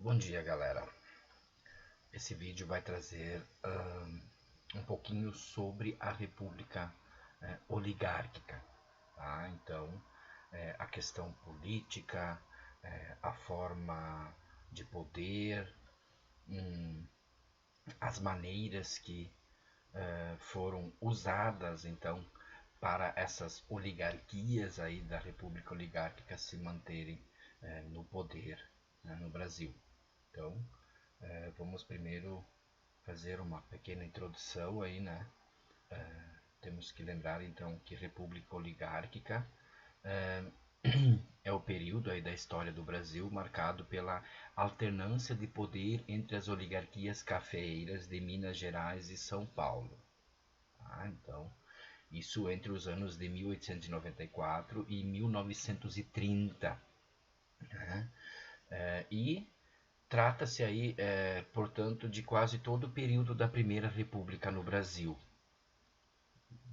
Bom dia, galera. Esse vídeo vai trazer um pouquinho sobre a República Oligárquica, tá? Então, a questão política, a forma de poder, as maneiras que foram usadas, então, para essas oligarquias aí da República Oligárquica se manterem no poder, né, no Brasil. Então, vamos primeiro fazer uma pequena introdução aí, né? Temos que lembrar então que República Oligárquica é, é o período aí da história do Brasil marcado pela alternância de poder entre as oligarquias cafeeiras de Minas Gerais e São Paulo. Tá? Então, isso entre os anos de 1894 e 1930. Né? E trata-se aí, portanto, de quase todo o período da Primeira República no Brasil.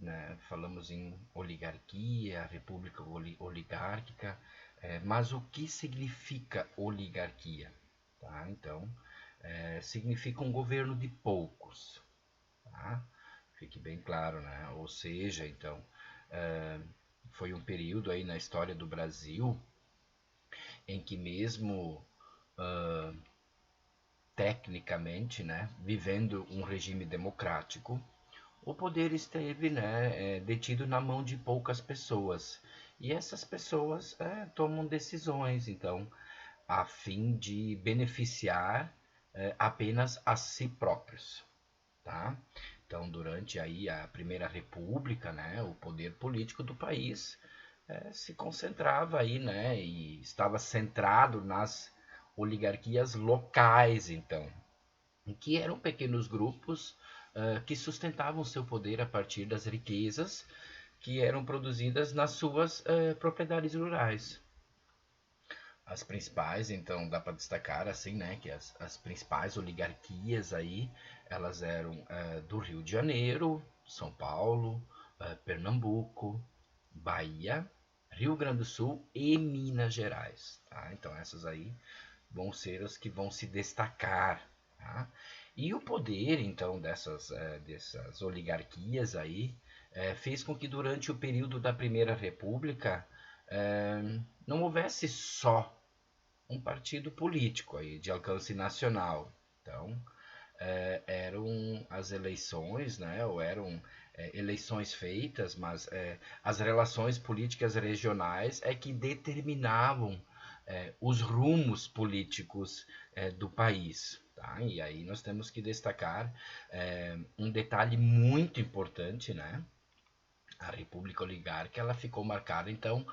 Né? Falamos em oligarquia, república oligárquica, mas o que significa oligarquia? Tá? Então, significa um governo de poucos. Tá? Fique bem claro, né? Ou seja, então, foi um período aí na história do Brasil em que mesmo tecnicamente, né, vivendo um regime democrático, o poder esteve, né, detido na mão de poucas pessoas. E essas pessoas tomam decisões, então, a fim de beneficiar apenas a si próprios. Tá? Então, durante aí a Primeira República, né, o poder político do país se concentrava aí, né, e estava centrado nas oligarquias locais, então, que eram pequenos grupos que sustentavam seu poder a partir das riquezas que eram produzidas nas suas propriedades rurais. As principais, então, dá para destacar assim, né, que as principais oligarquias aí, elas eram do Rio de Janeiro, São Paulo, Pernambuco, Bahia, Rio Grande do Sul e Minas Gerais. Tá? Então essas aí vão ser as que vão se destacar. Tá? E o poder, então, dessas oligarquias aí fez com que durante o período da Primeira República não houvesse só um partido político aí de alcance nacional. Então, eram as eleições, né, ou eram eleições feitas, mas as relações políticas regionais é que determinavam os rumos políticos do país. Tá? E aí nós temos que destacar um detalhe muito importante, né? A República Oligárquica ela ficou marcada então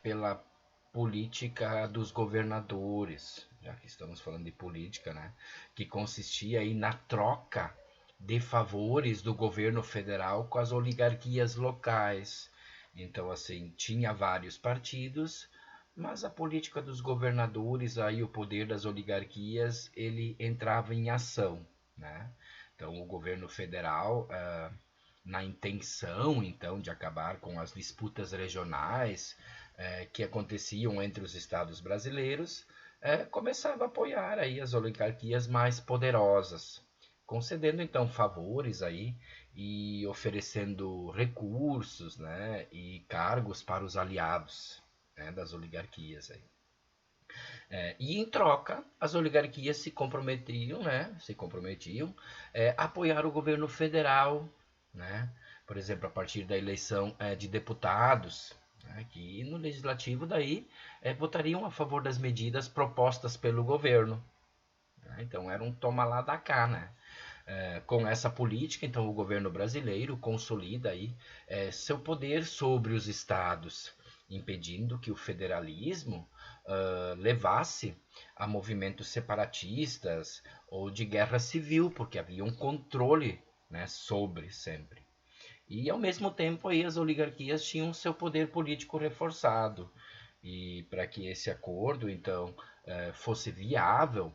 pela política dos governadores, já que estamos falando de política, né? Que consistia aí na troca de favores do governo federal com as oligarquias locais. Então, assim, tinha vários partidos, mas a política dos governadores, aí o poder das oligarquias, ele entrava em ação, né? Então, o governo federal na intenção, então, de acabar com as disputas regionais que aconteciam entre os estados brasileiros, começava a apoiar aí as oligarquias mais poderosas, concedendo então favores aí e oferecendo recursos, né, e cargos para os aliados, né, das oligarquias aí. E em troca, as oligarquias se comprometiam, né, a apoiar o governo federal, né, por exemplo, a partir da eleição de deputados, né, que no legislativo daí votariam a favor das medidas propostas pelo governo. Né, então era um toma lá da cá, né? Com essa política, então o governo brasileiro consolida aí seu poder sobre os estados, impedindo que o federalismo levasse a movimentos separatistas ou de guerra civil, porque havia um controle, né, sobre sempre. E ao mesmo tempo aí as oligarquias tinham seu poder político reforçado. E para que esse acordo então fosse viável,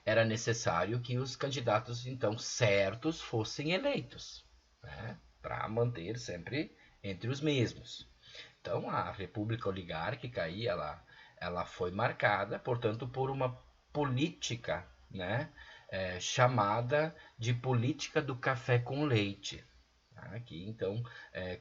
era necessário que os candidatos então certos fossem eleitos, né, para manter sempre entre os mesmos. Então a República Oligárquica aí, ela foi marcada, portanto, por uma política, né, chamada de política do café com leite. Tá? Que então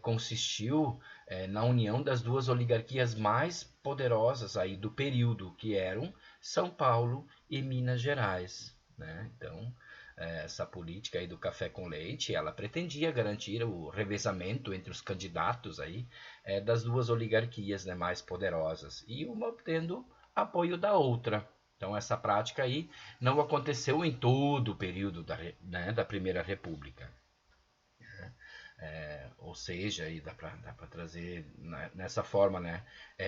consistiu na união das duas oligarquias mais poderosas aí do período, que eram São Paulo e Minas Gerais. Né? Então, essa política aí do café com leite, ela pretendia garantir o revezamento entre os candidatos aí das duas oligarquias, né, mais poderosas, e uma obtendo apoio da outra. Então essa prática aí não aconteceu em todo o período da Primeira República. Ou seja, aí dá para trazer nessa forma, né?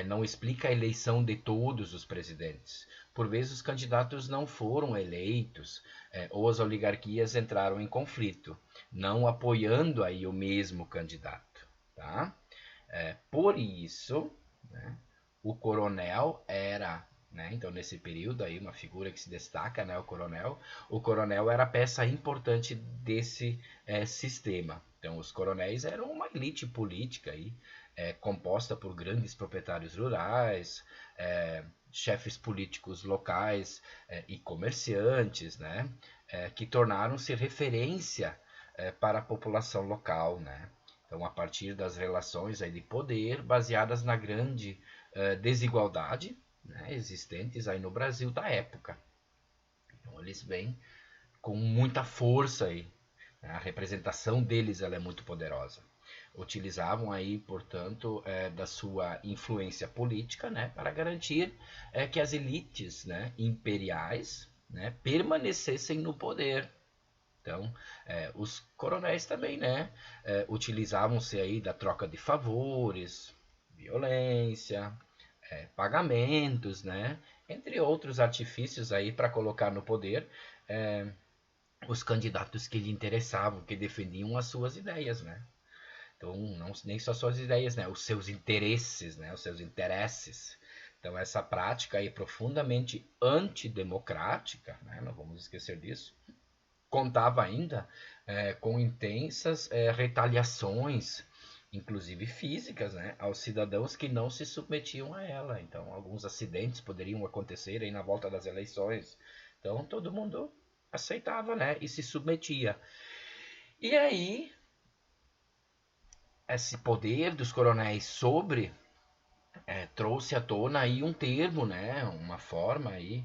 Não explica a eleição de todos os presidentes. Por vezes os candidatos não foram eleitos, ou as oligarquias entraram em conflito, não apoiando aí o mesmo candidato. Tá? Por isso, né, o coronel era, né, então nesse período aí uma figura que se destaca, né, o coronel era peça importante desse sistema. Então os coronéis eram uma elite política aí, composta por grandes proprietários rurais, chefes políticos locais e comerciantes, né, que tornaram-se referência para a população local, né. Então, a partir das relações aí de poder baseadas na grande desigualdade, né, existentes aí no Brasil da época. Então, eles vêm com muita força aí. Né, a representação deles ela é muito poderosa. Utilizavam aí, portanto, da sua influência política, né, para garantir que as elites, né, imperiais, né, permanecessem no poder. Então, os coronéis também, né, utilizavam-se aí da troca de favores, violência, pagamentos, né, entre outros artifícios aí para colocar no poder os candidatos que lhe interessavam, que defendiam as suas ideias, né. Então, não, nem só suas ideias, né, os seus interesses, né, os seus interesses. Então, essa prática aí profundamente antidemocrática, né, não vamos esquecer disso, contava ainda com intensas retaliações, inclusive físicas, né, aos cidadãos que não se submetiam a ela. Então, alguns acidentes poderiam acontecer aí na volta das eleições. Então, todo mundo aceitava, né, e se submetia. E aí, esse poder dos coronéis sobre trouxe à tona aí um termo, né, uma forma aí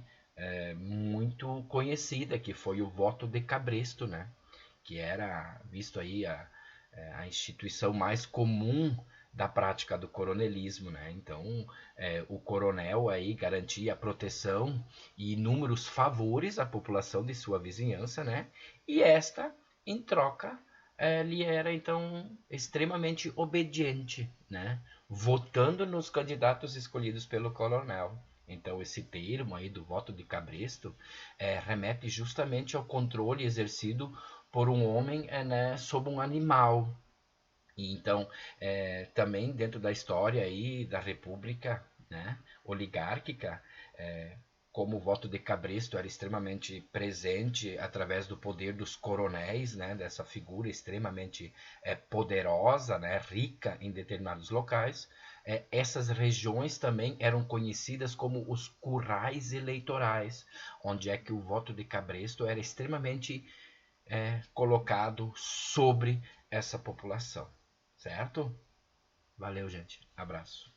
muito conhecida, que foi o voto de cabresto, né, que era visto aí a instituição mais comum da prática do coronelismo, né? Então, o coronel aí garantia proteção e inúmeros favores à população de sua vizinhança, né? E esta, em troca, lhe era então extremamente obediente, né? Votando nos candidatos escolhidos pelo coronel. Então, esse termo aí do voto de cabresto remete justamente ao controle exercido por um homem né, sobre um animal. E então, também dentro da história aí da República, né, oligárquica, como o voto de cabresto era extremamente presente através do poder dos coronéis, né, dessa figura extremamente poderosa, né, rica em determinados locais, essas regiões também eram conhecidas como os currais eleitorais, onde é que o voto de cabresto era extremamente colocado sobre essa população, certo? Valeu, gente. Abraço.